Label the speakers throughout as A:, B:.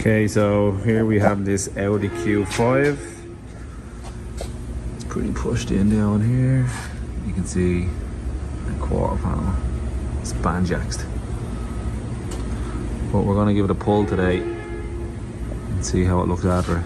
A: Okay, so here we have this Audi Q5. It's pretty pushed in down here. You can see the quarter panel. It's banjaxed. But we're gonna give it a pull today and see how it looks after it.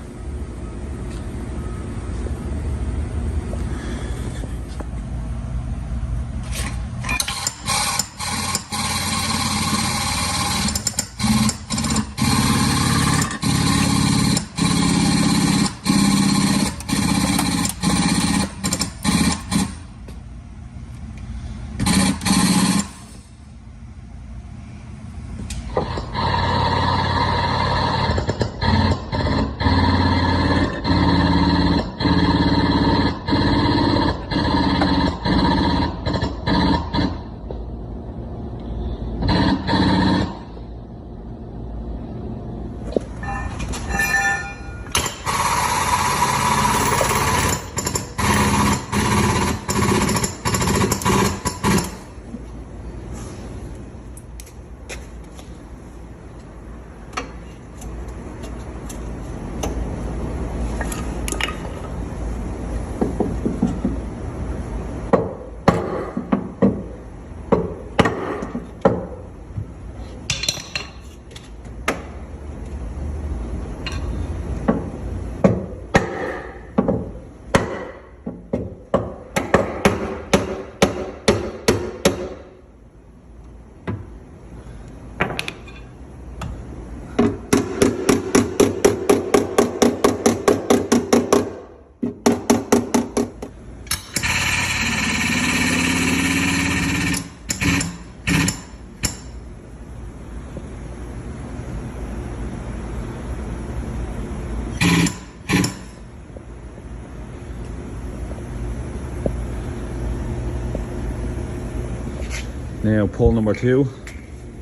A: Now pull number 2.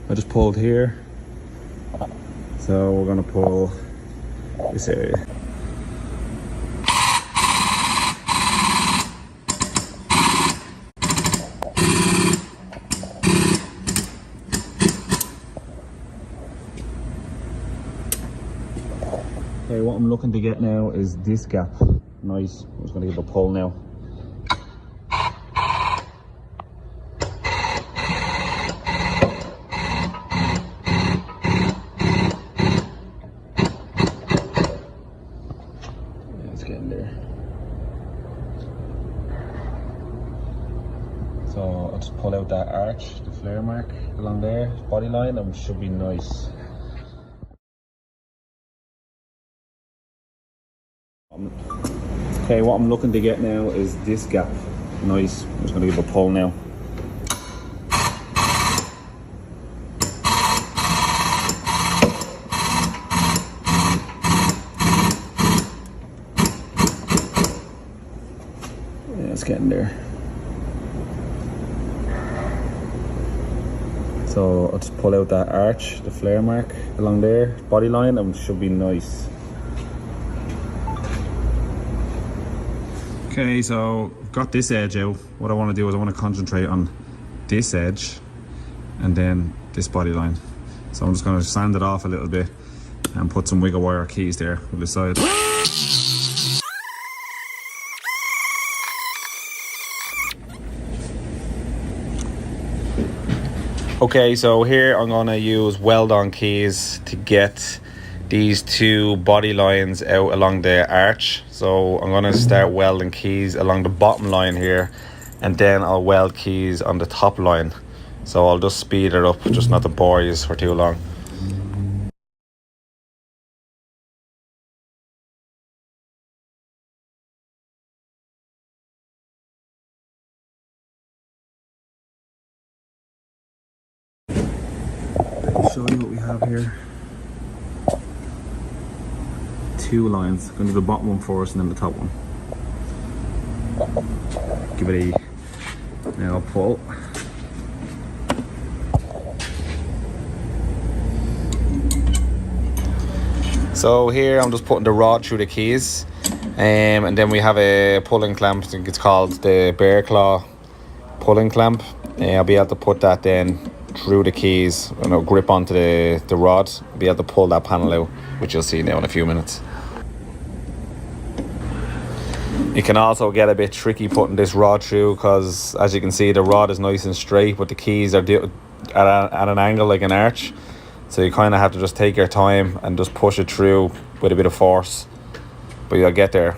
A: I just pulled here, so we're gonna pull this area. Okay, what I'm looking to get now is this gap. Nice. I'm just gonna give it a pull now. Getting there. So I'll just pull out that arch, the flare mark along there, body line, and should be nice. Okay, what I'm looking to get now is this gap. Nice. I'm just going to give it a pull now. It's getting there. So I'll just pull out that arch, the flare mark along there, body line, and should be nice. Okay, so I've got this edge out. What I want to do is I want to concentrate on this edge and then this body line. So I'm just going to sand it off a little bit and put some wiggle wire keys there on the side. Okay, so here I'm gonna use weld-on keys to get these 2 body lines out along the arch. So I'm gonna start welding keys along the bottom line here, and then I'll weld keys on the top line. So I'll just speed it up, just not to bore you for too long. I'll show you what we have here. 2 lines. I'm going to do the bottom one first and then the top one. Give it a now pull. So here I'm just putting the rod through the keys, and then we have a pulling clamp. I think it's called the bear claw pulling clamp. I'll be able to put that then through the keys, and it'll grip onto the rod, be able to pull that panel out, which you'll see now in a few minutes. It can also get a bit tricky putting this rod through, because as you can see, the rod is nice and straight, but the keys are at an angle like an arch. So you kind of have to just take your time and just push it through with a bit of force. But you'll get there.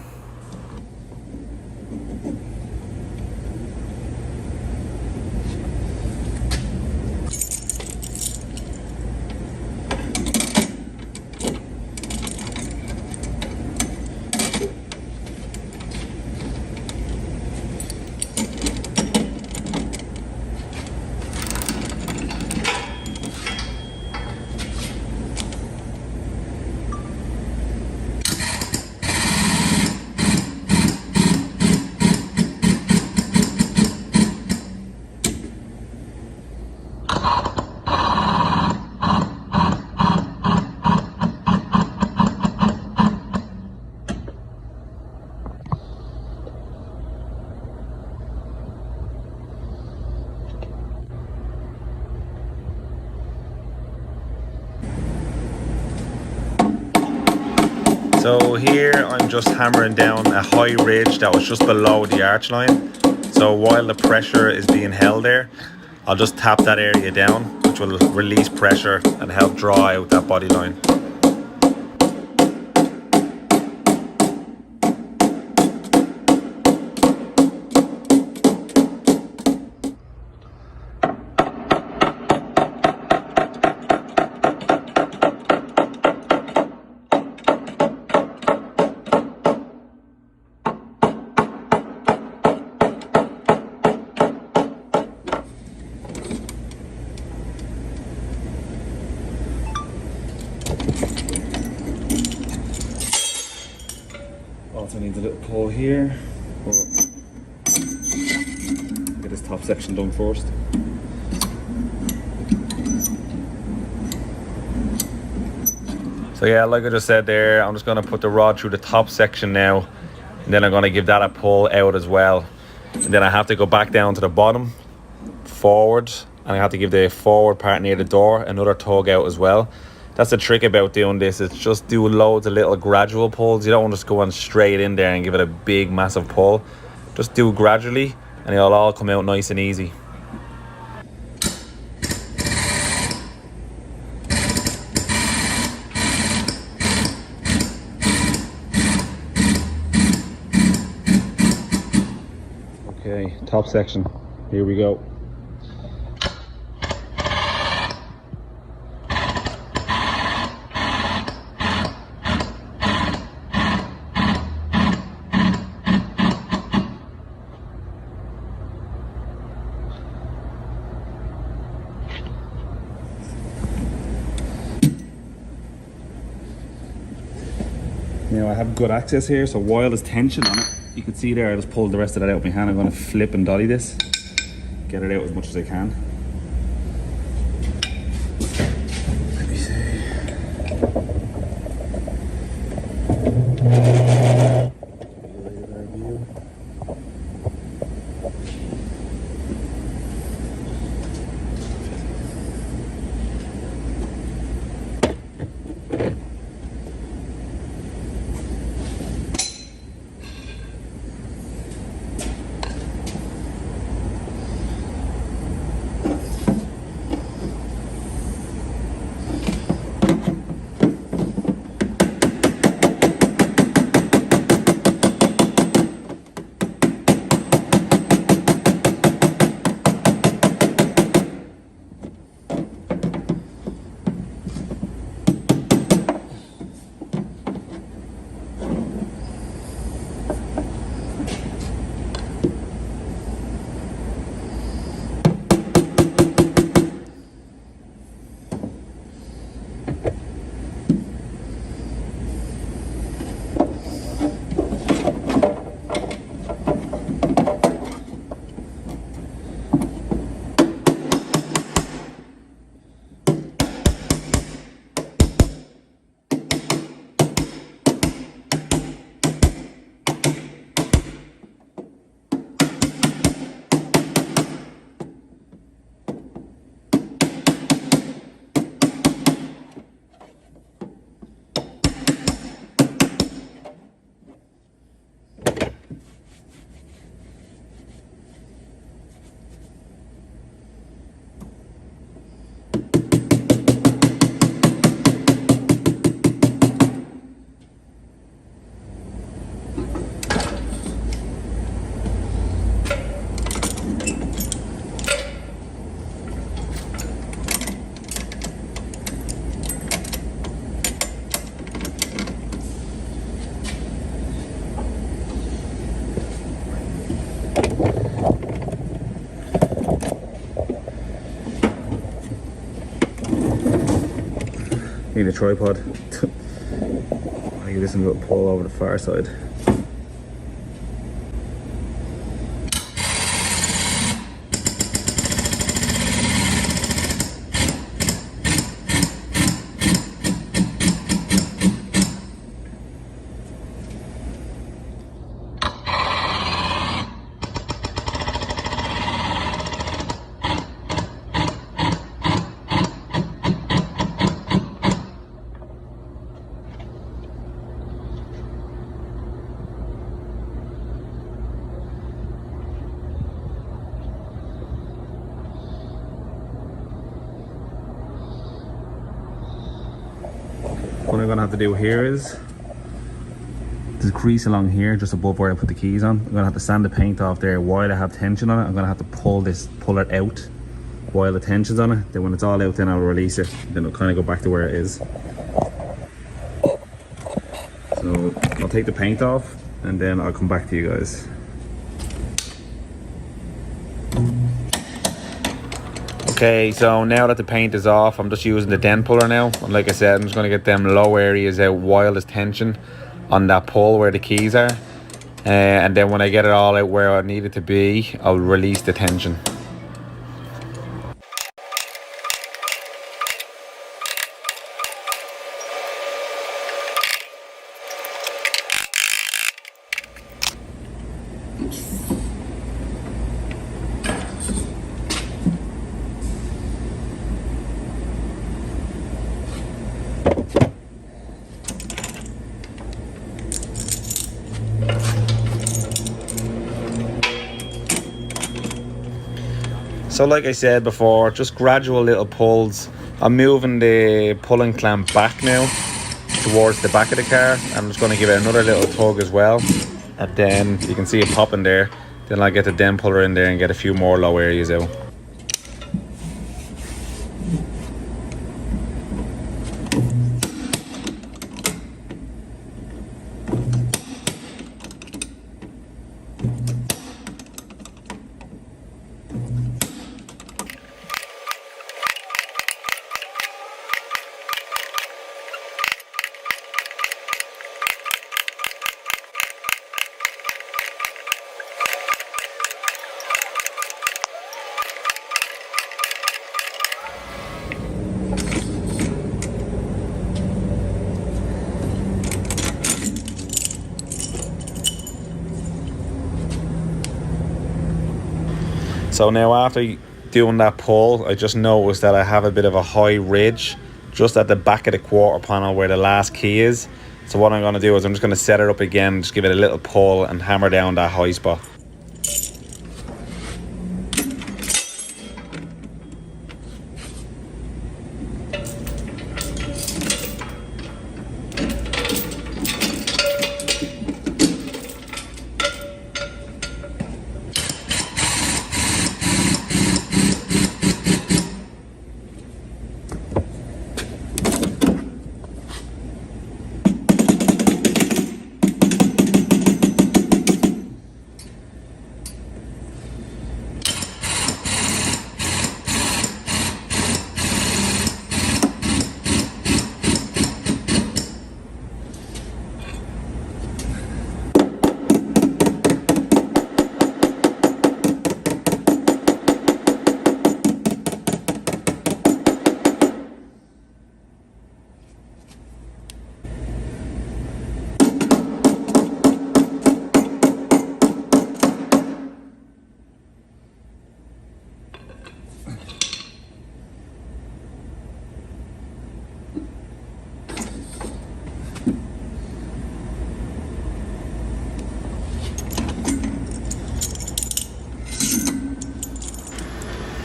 A: So here I'm just hammering down a high ridge that was just below the arch line. So while the pressure is being held there, I'll just tap that area down, which will release pressure and help draw out that body line. Also needs a little pull here, but get this top section done first. So yeah, like I just said there, I'm just going to put the rod through the top section now, and then I'm going to give that a pull out as well. And then I have to go back down to the bottom, forward, and I have to give the forward part near the door another tug out as well. That's the trick about doing this, is just do loads of little gradual pulls. You don't want to just go on straight in there and give it a big massive pull. Just do gradually and it'll all come out nice and easy. Okay, top section, here we go. Now I have good access here, so while there's tension on it, you can see there I just pulled the rest of that out with my hand. I'm going to flip and dolly this, get it out as much as I can. Let me see. Need a tripod. I give this a little pull over the far side. What I'm gonna have to do here is there's a crease along here just above where I put the keys on. I'm gonna have to sand the paint off there while I have tension on it. I'm gonna have to pull it out while the tension's on it. Then when it's all out, then I'll release it. Then it'll kind of go back to where it is. So I'll take the paint off and then I'll come back to you guys. Okay, so now that the paint is off, I'm just using the dent puller now. And like I said, I'm just gonna get them low areas out while there's tension on that pull where the keys are. And then when I get it all out where I need it to be, I'll release the tension. So like I said before, just gradual little pulls. I'm moving the pulling clamp back now towards the back of the car. I'm just going to give it another little tug as well. And then you can see it popping there. Then I'll get the dent puller in there and get a few more low areas out. So now after doing that pull, I just noticed that I have a bit of a high ridge just at the back of the quarter panel where the last key is. So what I'm going to do is I'm just going to set it up again, just give it a little pull and hammer down that high spot.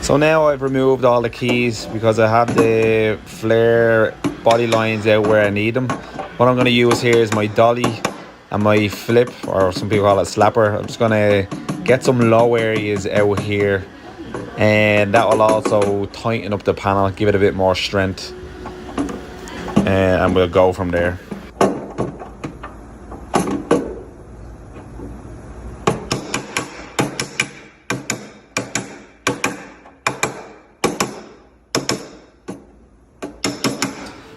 A: So now I've removed all the keys because I have the flare body lines out where I need them. What I'm going to use here is my dolly and my flip, or some people call it slapper. I'm just going to get some low areas out here, and that will also tighten up the panel, give it a bit more strength, and we'll go from there.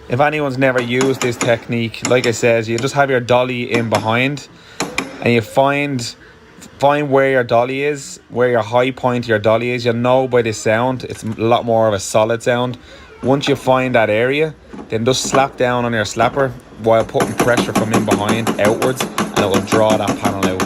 A: If anyone's never used this technique, like I said, you just have your dolly in behind and you find where your dolly is, where your high point of your dolly is. You'll know by the sound. It's a lot more of a solid sound. Once you find that area, then just slap down on your slapper while putting pressure from in behind outwards, and it will draw that panel out.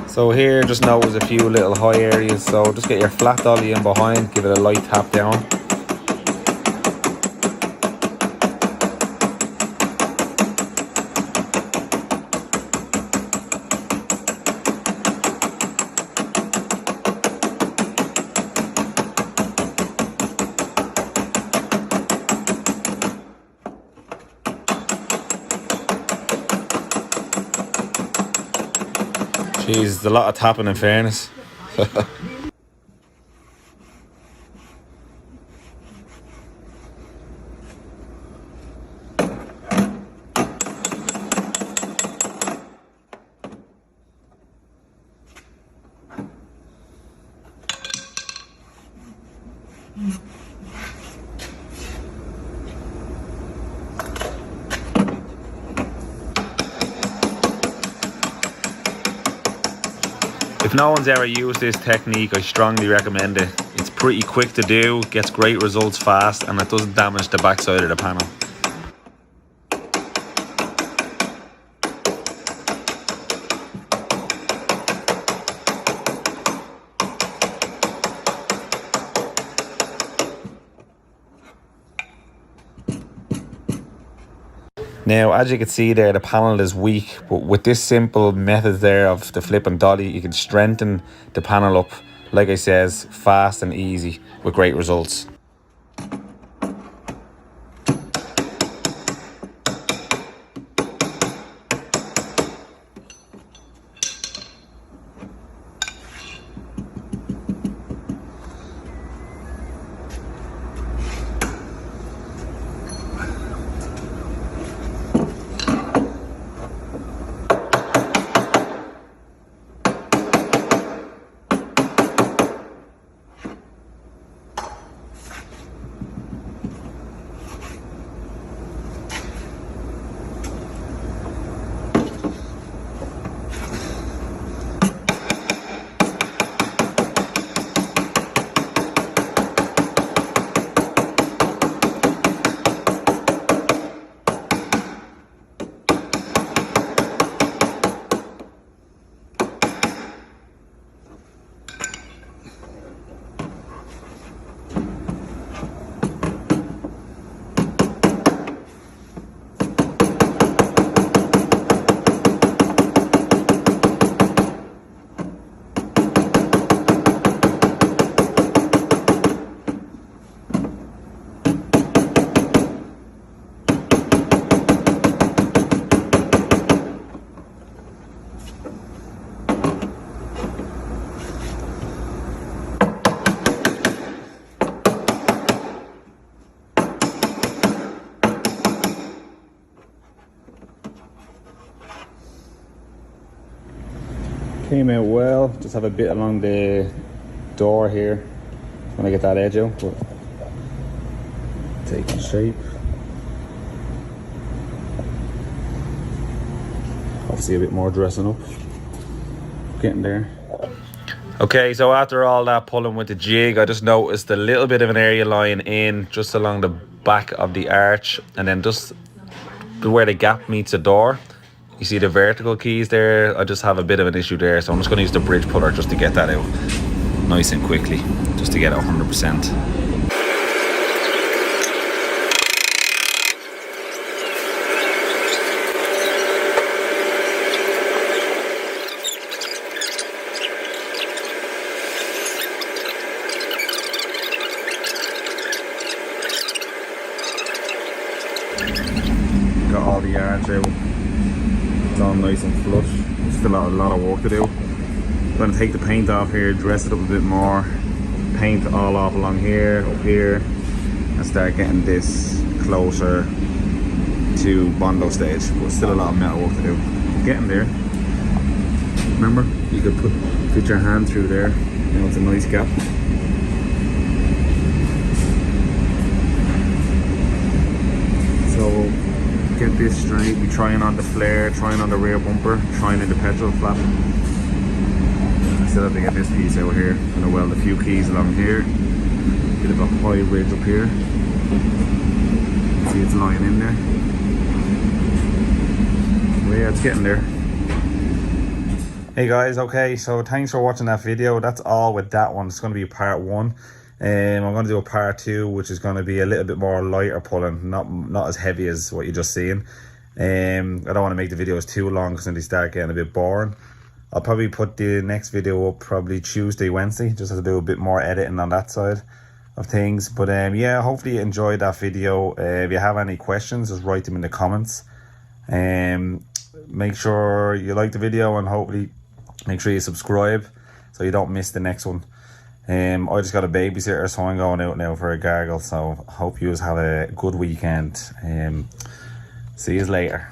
A: So here just now was a few little high areas, so just get your flat dolly in behind, give it a light tap down. Jeez, there's a lot of tapping in fairness. If no one's ever used this technique, I strongly recommend it. It's pretty quick to do, gets great results fast, and it doesn't damage the backside of the panel. Now, as you can see there, the panel is weak, but with this simple method there of the flip and dolly, you can strengthen the panel up, like I says, fast and easy with great results. Came out well, just have a bit along the door here. Just want to get that edge out, but taking shape. obviously a bit more dressing up. Getting there. Okay, so after all that pulling with the jig, I just noticed a little bit of an area line in just along the back of the arch, and then just where the gap meets the door. You see the vertical keys there? I just have a bit of an issue there, so I'm just going to use the bridge puller just to get that out nice and quickly, just to get it 100%. Got all the yards out. It's all nice and flush. Still a lot of work to do. I'm going to take the paint off here, dress it up a bit more, paint all off along here, up here, and start getting this closer to Bondo stage. But still a lot of metal work to do. Getting there. Remember, you could fit your hand through there. You know, it's a nice gap. So get this straight, be trying on the flare, trying on the rear bumper, trying in the petrol flap. I still have to get this piece out here. I'm gonna weld a few keys along here. Bit of a high ridge up here. See it's lying in there. Well, yeah, it's getting there. Hey guys, okay, so thanks for watching that video. That's all with that one. It's gonna be part 1. I'm going to do a part 2, which is going to be a little bit more lighter pulling, not as heavy as what you're just seeing. I don't want to make the videos too long because then they start getting a bit boring. I'll probably put the next video up probably Tuesday, Wednesday, just to do a bit more editing on that side of things. But yeah, hopefully you enjoyed that video. If you have any questions, just write them in the comments. Make sure you like the video, and hopefully make sure you subscribe so you don't miss the next one. I just got a babysitter, so I'm going out now for a gargle. So hope you have a good weekend. See you later.